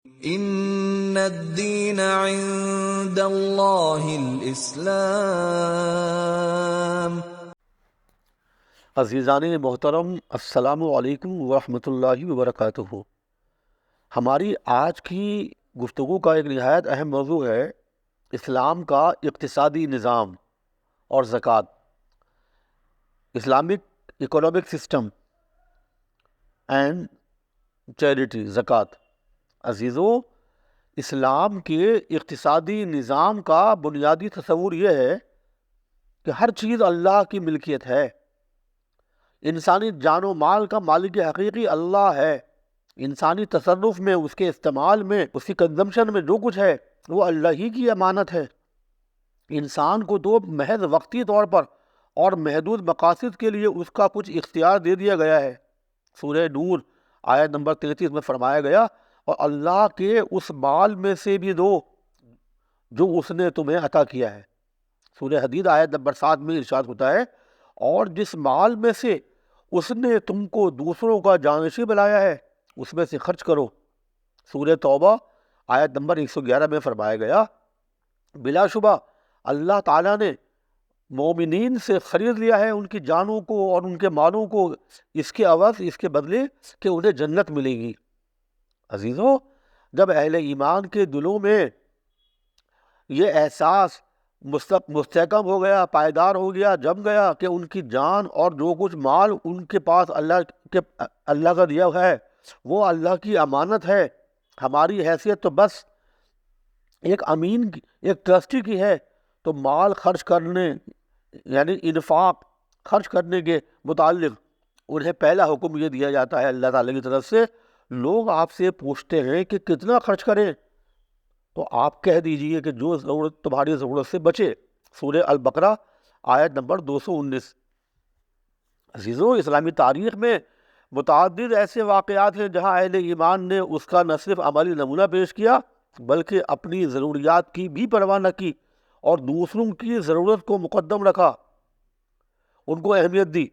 ان الدین عند اللہ الاسلام۔ عزیزان محترم، السلام علیکم ورحمۃ اللہ وبرکاتہ۔ ہماری آج کی گفتگو کا ایک نہایت اہم موضوع ہے اسلام کا اقتصادی نظام اور زکوٰۃ، Islamic economic system and charity, زکوٰۃ۔ عزیزو، اسلام کے اقتصادی نظام کا بنیادی تصور یہ ہے کہ ہر چیز اللہ کی ملکیت ہے۔ انسانی جان و مال کا مالک حقیقی اللہ ہے۔ انسانی تصرف میں، اس کے استعمال میں، اس کی کنزمپشن میں جو کچھ ہے وہ اللہ ہی کی امانت ہے۔ انسان کو تو محض وقتی طور پر اور محدود مقاصد کے لیے اس کا کچھ اختیار دے دیا گیا ہے۔ سورہ نور آیت نمبر 33 میں فرمایا گیا، اور اللہ کے اس مال میں سے بھی دو جو اس نے تمہیں عطا کیا ہے۔ سورہ حدید آیت نمبر 7 میں ارشاد ہوتا ہے، اور جس مال میں سے اس نے تم کو دوسروں کا جانشین بنایا ہے اس میں سے خرچ کرو۔ سورہ توبہ آیت نمبر 111 میں فرمایا گیا، بلا شبہ اللہ تعالیٰ نے مومنین سے خرید لیا ہے ان کی جانوں کو اور ان کے مالوں کو، اس کے عوض، اس کے بدلے کہ انہیں جنت ملے گی۔ عزیزو، جب اہل ایمان کے دلوں میں یہ احساس مستحکم ہو گیا، پائیدار ہو گیا، جم گیا کہ ان کی جان اور جو کچھ مال ان کے پاس اللہ کا دیا ہوا ہے وہ اللہ کی امانت ہے، ہماری حیثیت تو بس ایک امین کی، ایک ٹرسٹی کی ہے، تو مال خرچ کرنے یعنی انفاق خرچ کرنے کے متعلق انہیں پہلا حکم یہ دیا جاتا ہے اللہ تعالیٰ کی طرف سے۔ لوگ آپ سے پوچھتے ہیں کہ کتنا خرچ کریں، تو آپ کہہ دیجئے کہ جو ضرورت تمہاری ضرورت سے بچے۔ سورہ البقرہ آیت نمبر 219۔ عزیزو، اسلامی تاریخ میں متعدد ایسے واقعات ہیں جہاں اہل ایمان نے اس کا نہ صرف عملی نمونہ پیش کیا بلکہ اپنی ضروریات کی بھی پرواہ نہ کی اور دوسروں کی ضرورت کو مقدم رکھا، ان کو اہمیت دی۔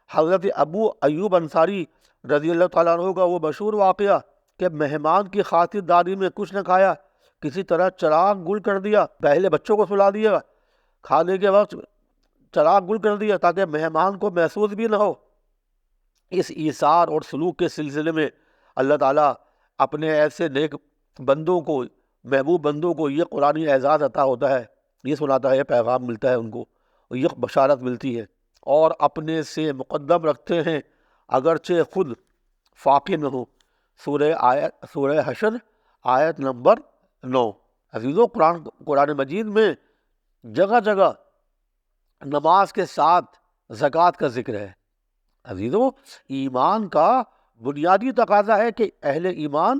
حضرت ابو ایوب انصاری رضی اللہ تعالیٰ عنہ کا وہ مشہور واقعہ کہ مہمان کی خاطرداری میں کچھ نہ کھایا، کسی طرح چراغ گل کر دیا، پہلے بچوں کو سلا دیا، کھانے کے وقت چراغ گل کر دیا تاکہ مہمان کو محسوس بھی نہ ہو۔ اس ایثار اور سلوک کے سلسلے میں اللہ تعالیٰ اپنے ایسے نیک بندوں کو، محبوب بندوں کو یہ قرآنی اعزاز عطا ہوتا ہے، یہ سناتا ہے، یہ پیغام ملتا ہے ان کو، اور یہ بشارت ملتی ہے، اور اپنے سے مقدم رکھتے ہیں اگرچہ خود فاقے نہ ہو۔ سورہ حشر آیت نمبر 9۔ عزیزو، قرآن مجید میں جگہ جگہ نماز کے ساتھ زکوٰۃ کا ذکر ہے۔ عزیزو، ایمان کا بنیادی تقاضا ہے کہ اہل ایمان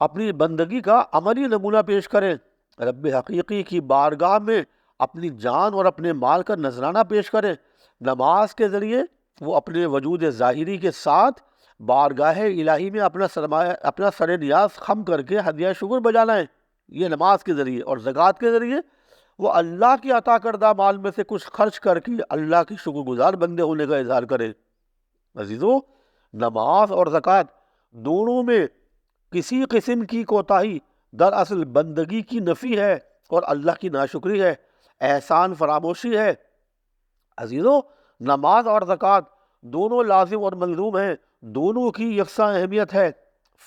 اپنی بندگی کا عملی نمونہ پیش کریں، رب حقیقی کی بارگاہ میں اپنی جان اور اپنے مال کا نذرانہ پیش کریں۔ نماز کے ذریعے وہ اپنے وجود ظاہری کے ساتھ بارگاہ الہی میں اپنا سر نیاز خم کر کے ہدیہ شکر بجا لائیں، یہ نماز کے ذریعے۔ اور زکوٰۃ کے ذریعے وہ اللہ کی عطا کردہ مال میں سے کچھ خرچ کر کے اللہ کی شکر گزار بندے ہونے کا اظہار کریں۔ عزیزو، نماز اور زکوٰۃ دونوں میں کسی قسم کی کوتاہی دراصل بندگی کی نفی ہے اور اللہ کی ناشکری ہے، احسان فراموشی ہے۔ عزیزو، نماز اور زکوٰۃ دونوں لازم اور ملزوم ہیں، دونوں کی یکساں اہمیت ہے،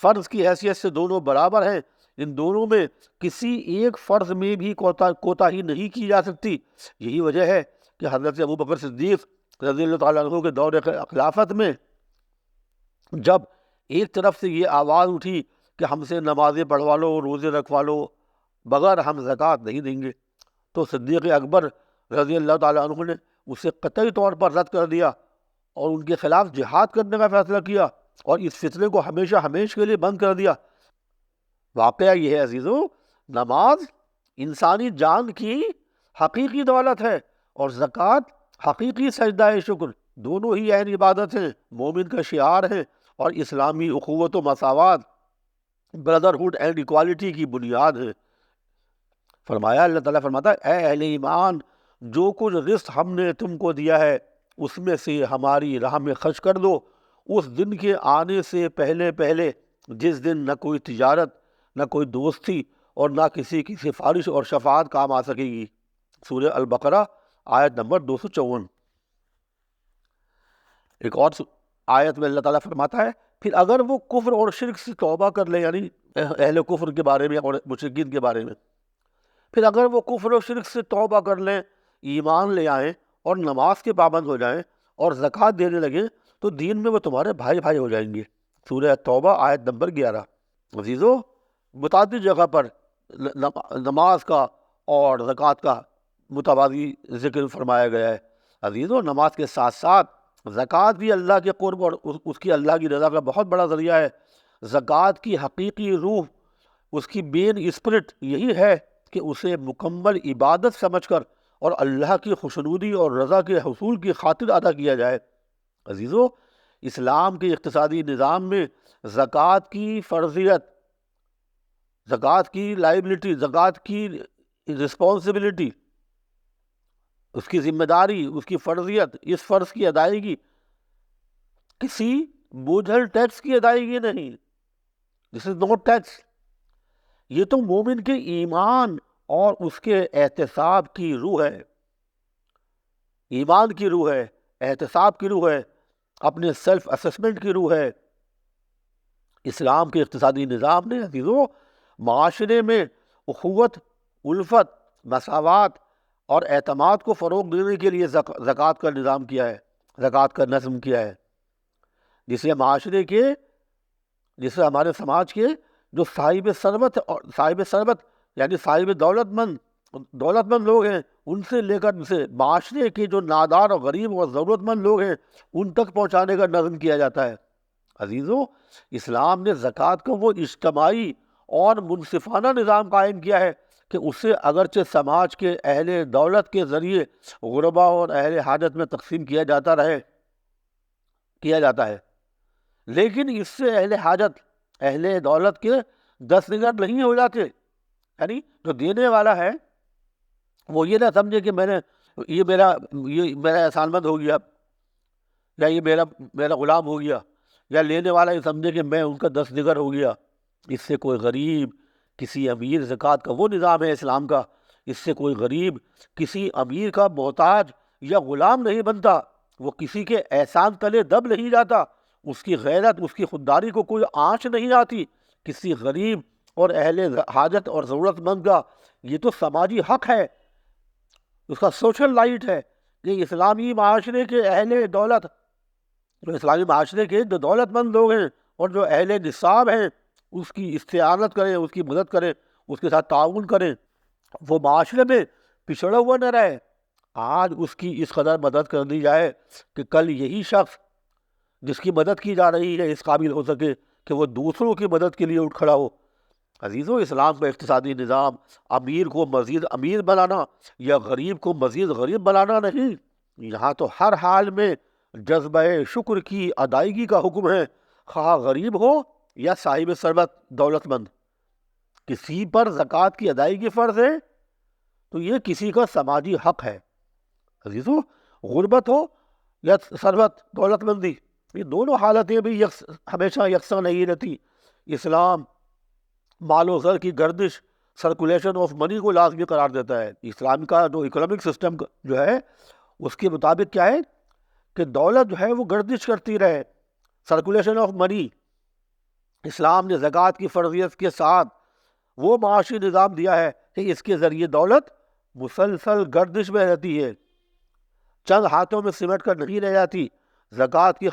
فرض کی حیثیت سے دونوں برابر ہیں، ان دونوں میں کسی ایک فرض میں بھی کوتاہی نہیں کی جا سکتی۔ یہی وجہ ہے کہ حضرت ابوبکر صدیق رضی اللہ تعالیٰ عنہ کے دور خلافت میں جب ایک طرف سے یہ آواز اٹھی کہ ہم سے نمازیں پڑھوا لو، روزے رکھوا لو، بغیر ہم زکوٰۃ نہیں دیں گے، تو صدیق اکبر رضی اللہ تعالیٰ عنہ نے اسے قطعی طور پر رد کر دیا اور ان کے خلاف جہاد کرنے کا فیصلہ کیا اور اس فتنے کو ہمیشہ کے لیے بند کر دیا۔ واقعہ یہ ہے عزیزو، نماز انسانی جان کی حقیقی دولت ہے اور زکوٰۃ حقیقی سجدہ شکر، دونوں ہی عین عبادت ہیں، مومن کا شعار ہے اور اسلامی اخوت و مساوات، بردرہڈ اینڈ ایکوالٹی کی بنیاد ہے۔ فرمایا، اللہ تعالیٰ فرماتا ہے، اے اہل ایمان، جو کچھ رزق ہم نے تم کو دیا ہے اس میں سے ہماری راہ میں خرچ کر دو، اس دن کے آنے سے پہلے جس دن نہ کوئی تجارت نہ کوئی دوستی اور نہ کسی کی سفارش اور شفاعت کام آ سکے گی۔ سورہ البقرہ آیت نمبر 254۔ ایک اور آیت میں اللہ تعالیٰ فرماتا ہے پھر اگر وہ کفر اور شرک سے توبہ کر لیں، یعنی اہل کفر کے بارے میں اور مشرکین کے بارے میں، پھر اگر وہ کفر اور شرک سے توبہ کر لیں، ایمان لے آئیں اور نماز کے پابند ہو جائیں اور زکوٰۃ دینے لگیں تو دین میں وہ تمہارے بھائی بھائی ہو جائیں گے۔ سورہ توبہ آیت نمبر 11۔ عزیزو، متعدد جگہ پر نماز کا اور زکوٰۃ کا متبادل ذکر فرمایا گیا ہے۔ عزیزو، نماز کے ساتھ ساتھ زکوٰۃ بھی اللہ کے قرب اور اس کی اللہ کی رضا کا بہت بڑا ذریعہ ہے۔ زکوٰۃ کی حقیقی روح، اس کی مین اسپرٹ یہی ہے کہ اسے مکمل عبادت سمجھ کر اور اللہ کی خوشنودی اور رضا کے حصول کی خاطر ادا کیا جائے۔ عزیزو، اسلام کے اقتصادی نظام میں زکوٰۃ کی فرضیت، زکوٰۃ کی لائبلٹی، زکوٰۃ کی رسپانسبلٹی، اس کی ذمہ داری، اس کی فرضیت، اس فرض کی ادائیگی کسی بوجھل ٹیکس کی ادائیگی نہیں۔ دس از نوٹ ٹیکس۔ یہ تو مومن کے ایمان اور اس کے احتساب کی روح ہے، ایمان کی روح ہے، احتساب کی روح ہے، اپنے سیلف اسسمنٹ کی روح ہے۔ اسلام کے اقتصادی نظام نے عزیزو معاشرے میں اخوت، الفت، مساوات اور اعتماد کو فروغ دینے کے لیے زکوٰۃ کا نظام کیا ہے، زکوٰۃ کا نظم کیا ہے، جسے معاشرے کے، جسے ہمارے سماج کے جو صاحب ثروت یعنی صاحب دولت مند لوگ ہیں، ان سے لے کر اسے معاشرے کے جو نادار اور غریب اور ضرورت مند لوگ ہیں ان تک پہنچانے کا نظم کیا جاتا ہے۔ عزیزو، اسلام نے زکوٰۃ کا وہ اجتماعی اور منصفانہ نظام قائم کیا ہے کہ اسے اگرچہ سماج کے اہل دولت کے ذریعے غربا اور اہل حاجت میں تقسیم کیا جاتا ہے، لیکن اس سے اہل حاجت، اہل دولت کے 10 نگر نہیں ہو جاتے۔ یعنی جو دینے والا ہے وہ یہ نہ سمجھے کہ یہ میرا احسان مند ہو گیا، یا یہ میرا غلام ہو گیا، یا لینے والا یہ سمجھے کہ میں ان کا 10 نگر ہو گیا۔ اس سے کوئی غریب کسی امیر، زکوٰۃ کا وہ نظام ہے اسلام کا، اس سے کوئی غریب کسی امیر کا محتاج یا غلام نہیں بنتا، وہ کسی کے احسان تلے دب نہیں جاتا، اس کی غیرت، اس کی خودداری کو کوئی آنچ نہیں آتی۔ کسی غریب اور اہل حاجت اور ضرورت مند کا یہ تو سماجی حق ہے، اس کا سوشل رائٹ ہے کہ اسلامی معاشرے کے اہل دولت، جو اسلامی معاشرے کے جو دولت مند لوگ ہیں اور جو اہل نصاب ہیں، اس کی استعانت کریں، اس کی مدد کریں، اس کے ساتھ تعاون کریں، وہ معاشرے میں پچھڑا ہوا نہ رہے۔ آج اس کی اس قدر مدد کر دی جائے کہ کل یہی شخص جس کی مدد کی جا رہی ہے اس قابل ہو سکے کہ وہ دوسروں کی مدد کے لیے اٹھ کھڑا ہو۔ عزیزو، اسلام کا اقتصادی نظام امیر کو مزید امیر بنانا یا غریب کو مزید غریب بنانا نہیں، یہاں تو ہر حال میں جذبہ شکر کی ادائیگی کا حکم ہے، خواہ غریب ہو یا صاحب ثروت دولت مند۔ کسی پر زکوٰۃ کی ادائیگی فرض ہے تو یہ کسی کا سماجی حق ہے۔ عزیزو، غربت ہو یا ثروت دولت مندی، یہ دونوں حالتیں بھی ہمیشہ یکساں نہیں رہتی۔ اسلام مال و زر کی گردش، سرکولیشن آف منی کو لازمی قرار دیتا ہے۔ اسلام کا جو اکنامک سسٹم جو ہے اس کے مطابق کیا ہے کہ دولت جو ہے وہ گردش کرتی رہے، سرکولیشن آف منی۔ اسلام نے زکوٰۃ کی فرضیت کے ساتھ وہ معاشی نظام دیا ہے کہ اس کے ذریعے دولت مسلسل گردش میں رہتی ہے، چند ہاتھوں میں سمٹ کر نہیں رہ جاتی۔ زکوٰۃ کی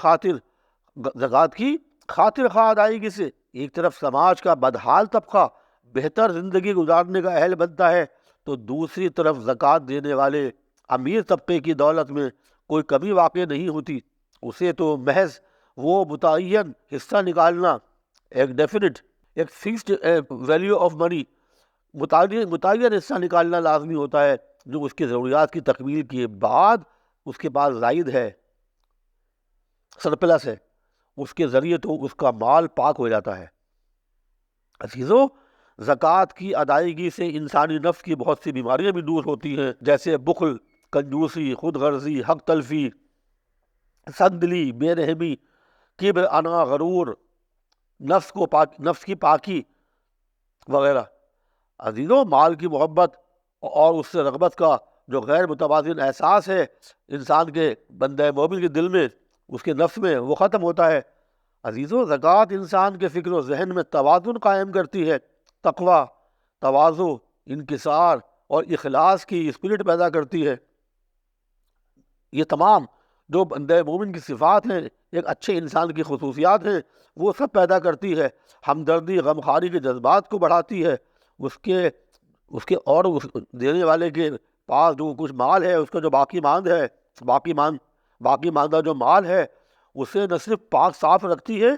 خاطر خواہ ادائیگی سے ایک طرف سماج کا بدحال طبقہ بہتر زندگی گزارنے کا اہل بنتا ہے تو دوسری طرف زکوٰۃ دینے والے امیر طبقے کی دولت میں کوئی کمی واقع نہیں ہوتی، اسے تو محض وہ متعین حصہ نکالنا، ایک ڈیفینٹ، ایک فکسڈ ویلیو آف منی، متعین حصہ نکالنا لازمی ہوتا ہے جو اس کی ضروریات کی تکمیل کے بعد اس کے بعد زائد ہے، سرپلس ہے، اس کے ذریعے تو اس کا مال پاک ہو جاتا ہے۔ عزیزو، زکوٰۃ کی ادائیگی سے انسانی نفس کی بہت سی بیماریاں بھی دور ہوتی ہیں، جیسے بخل، کنجوسی، خود غرضی، حق تلفی، سندلی، بے رحمی، کبر، انا، غرور، نفس کی پاکی وغیرہ۔ عزیزوں، مال کی محبت اور اس سے رغبت کا جو غیر متوازن احساس ہے انسان کے بندہ مومن کے دل میں، اس کے نفس میں، وہ ختم ہوتا ہے۔ عزیزوں، زکوٰۃ انسان کے فکر و ذہن میں توازن قائم کرتی ہے، تقویٰ، تواضع، انکسار اور اخلاص کی اسپرٹ پیدا کرتی ہے۔ یہ تمام جو بندہ مومن کی صفات ہیں، ایک اچھے انسان کی خصوصیات ہیں، وہ سب پیدا کرتی ہے۔ ہمدردی، غمخواری کے جذبات کو بڑھاتی ہے۔ اس کے اور اس دینے والے کے پاس جو کچھ مال ہے، اس کا جو باقی ماندہ جو مال ہے، اسے نہ صرف پاک صاف رکھتی ہے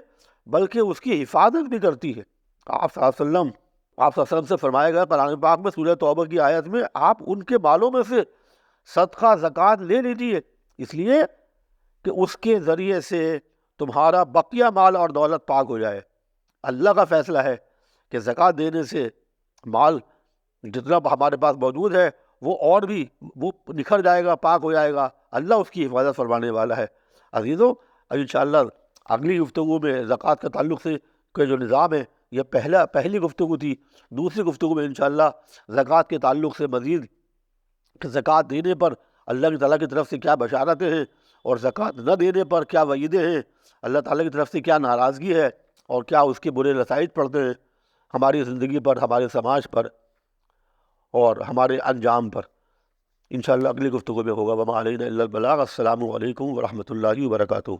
بلکہ اس کی حفاظت بھی کرتی ہے۔ آپ صلی اللہ علیہ وسلم سے فرمایا گیا قرآن پاک میں سورہ توبہ کی آیت میں، آپ ان کے مالوں میں سے صدقہ زکوٰۃ لے لیجیے، اس لیے کہ اس کے ذریعے سے تمہارا بقیہ مال اور دولت پاک ہو جائے۔ اللہ کا فیصلہ ہے کہ زکوٰۃ دینے سے مال جتنا ہمارے پاس موجود ہے وہ اور بھی وہ نکھر جائے گا، پاک ہو جائے گا۔ اللہ اس کی حفاظت فرمانے والا ہے۔ عزیزوں، انشاءاللہ اگلی گفتگو میں زکوٰۃ کا تعلق سے کے جو نظام ہے، یہ پہلی گفتگو تھی۔ دوسری گفتگو میں انشاءاللہ زکوٰۃ کے تعلق سے مزید کہ زکوٰۃ دینے پر اللہ تعالیٰ کی طرف سے کیا بشارتیں ہیں اور زکوٰۃ نہ دینے پر کیا وعیدیں ہیں، اللہ تعالیٰ کی طرف سے کیا ناراضگی ہے اور کیا اس کے برے نتائج پڑتے ہیں ہماری زندگی پر، ہمارے سماج پر اور ہمارے انجام پر، انشاءاللہ اگلی گفتگو میں ہوگا۔ وما علینا الا البلاغ۔ السلام علیکم ورحمۃ اللہ وبرکاتہ۔